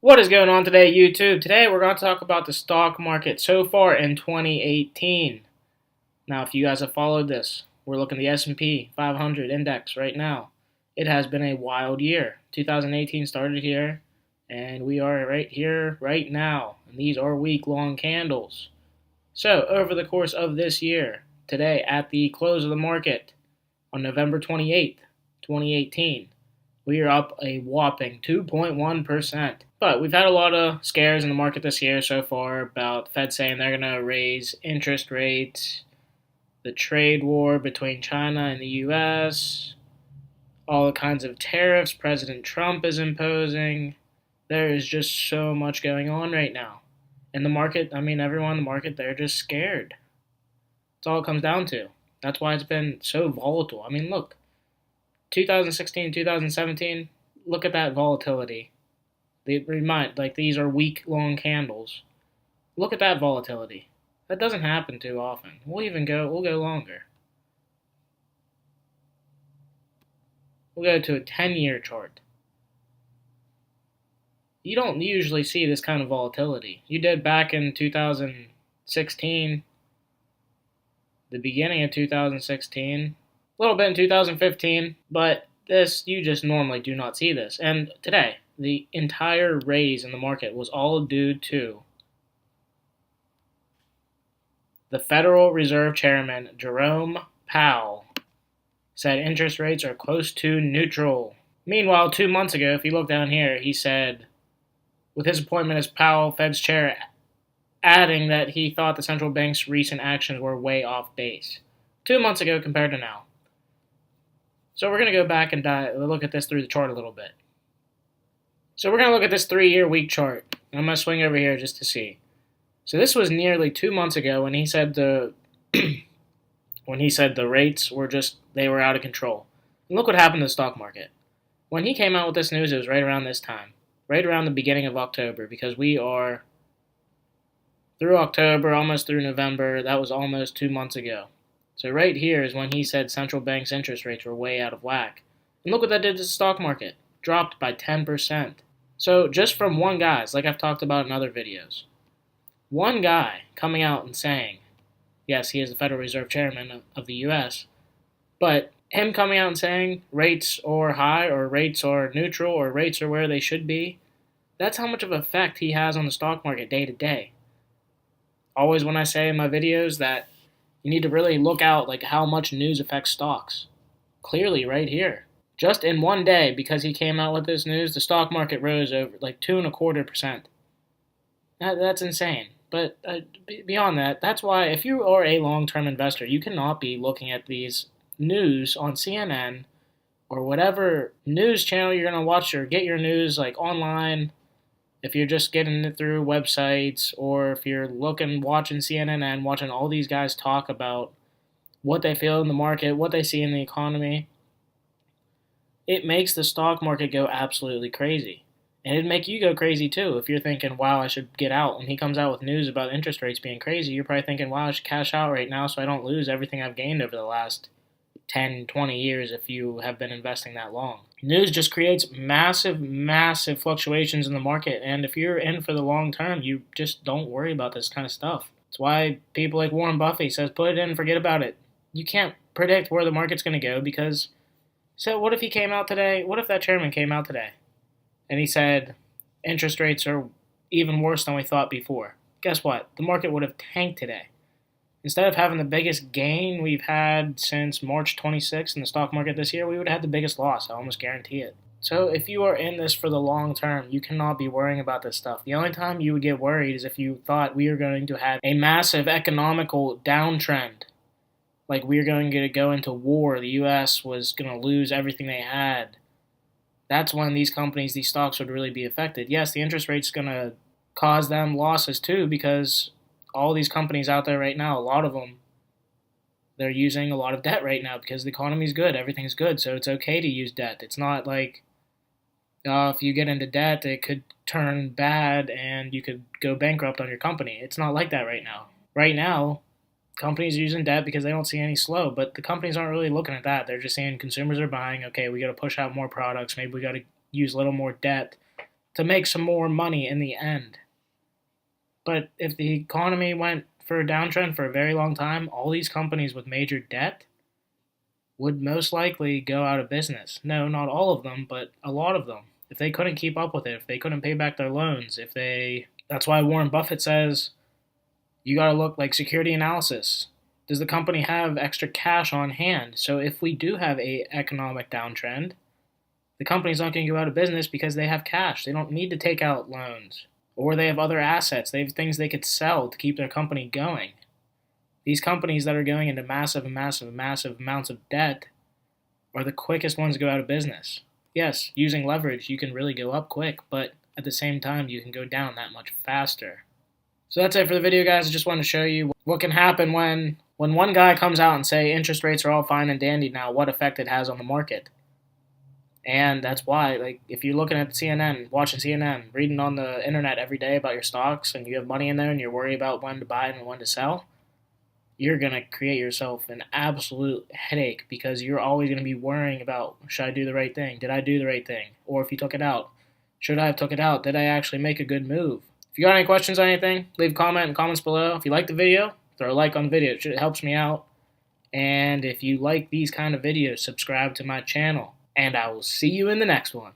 What is going on today, YouTube? Today we're going to talk about the stock market so far in 2018. Now, if you guys have followed this, we're looking at the S&P 500 index right now. It has been a wild year. 2018 started here, and we are right here right now. And these are week-long candles. So, over the course of this year, today at the close of the market on November 28th, 2018, we are up a whopping 2.1%. But we've had a lot of scares in the market this year so far about the Fed saying they're going to raise interest rates, the trade war between China and the U.S., all the kinds of tariffs President Trump is imposing. There is just so much going on right now. And the market, everyone in the market, they're just scared. That's all it comes down to. That's why it's been so volatile. Look, 2016, 2017, look at that volatility. These are week-long candles. Look at that volatility. That doesn't happen too often. We'll go longer. We'll go to a 10-year chart. You don't usually see this kind of volatility. You did back in 2016, the beginning of 2016, a little bit in 2015, but you just normally do not see this. And today, the entire raise in the market was all due to the Federal Reserve Chairman, Jerome Powell, said interest rates are close to neutral. Meanwhile, 2 months ago, if you look down here, he said, with his appointment as Powell, Fed's chair, adding that he thought the central bank's recent actions were way off base. 2 months ago compared to now. So we're going to go back and look at this through the chart a little bit. So we're going to look at this 3-year week chart. I'm going to swing over here just to see. So this was nearly 2 months ago when he said the rates were they were out of control. And look what happened to the stock market. When he came out with this news, it was right around this time. Right around the beginning of October, because we are through October, almost through November. That was almost 2 months ago. So right here is when he said central banks' interest rates were way out of whack. And look what that did to the stock market. Dropped by 10%. So just from one guy, like I've talked about in other videos, one guy coming out and saying, yes, he is the Federal Reserve Chairman of the U.S., but him coming out and saying rates are high or rates are neutral or rates are where they should be, that's how much of an effect he has on the stock market day to day. Always when I say in my videos that you need to really look out how much news affects stocks. Clearly right here. Just in one day, because he came out with this news, the stock market rose over 2.25%. That's insane. But beyond that, that's why if you are a long-term investor, you cannot be looking at these news on CNN or whatever news channel you're going to watch or get your news online. If you're just getting it through websites, or if you're watching CNN, watching all these guys talk about what they feel in the market, what they see in the economy, it makes the stock market go absolutely crazy. And it'd make you go crazy too if you're thinking, wow, I should get out. When he comes out with news about interest rates being crazy, you're probably thinking, wow, I should cash out right now so I don't lose everything I've gained over the last 10, 20 years if you have been investing that long. News just creates massive, massive fluctuations in the market, and if you're in for the long term, you just don't worry about this kind of stuff. That's why people like Warren Buffett says, put it in and forget about it. You can't predict where the market's going to go because, so what if he came out today? What if that chairman came out today and he said interest rates are even worse than we thought before? Guess what? The market would have tanked today. Instead of having the biggest gain we've had since March 26th in the stock market this year, we would have had the biggest loss. I almost guarantee it. So if you are in this for the long term, you cannot be worrying about this stuff. The only time you would get worried is if you thought we are going to have a massive economical downtrend. Like we are going to go into war. The U.S. was going to lose everything they had. That's when these stocks would really be affected. Yes, the interest rate's going to cause them losses too, because all these companies out there right now, a lot of them, they're using a lot of debt right now because the economy's good, everything's good, so it's okay to use debt. It's not like if you get into debt, it could turn bad and you could go bankrupt on your company. It's not like that right now. Right now, companies are using debt because they don't see any slow, but the companies aren't really looking at that. They're just saying consumers are buying, okay, we got to push out more products, maybe we got to use a little more debt to make some more money in the end. But if the economy went for a downtrend for a very long time, all these companies with major debt would most likely go out of business. No, not all of them, but a lot of them. If they couldn't keep up with it, if they couldn't pay back their loans, that's why Warren Buffett says you got to look like security analysis. Does the company have extra cash on hand? So if we do have a economic downtrend, the company's not going to go out of business because they have cash. They don't need to take out loans. Or they have other assets. They have things they could sell to keep their company going. These companies that are going into massive amounts of debt are the quickest ones to go out of business. Yes, using leverage, you can really go up quick, but at the same time, you can go down that much faster. So that's it for the video, guys. I just wanted to show you what can happen when one guy comes out and say interest rates are all fine and dandy now, what effect it has on the market. And that's why, like, if you're looking at CNN, watching CNN, reading on the internet every day about your stocks, and you have money in there and you're worried about when to buy and when to sell, you're going to create yourself an absolute headache because you're always going to be worrying about, should I do the right thing? Did I do the right thing? Or if you took it out, should I have took it out? Did I actually make a good move? If you got any questions on anything, leave a comment in the comments below. If you like the video, throw a like on the video. It helps me out. And if you like these kind of videos, subscribe to my channel. And I will see you in the next one.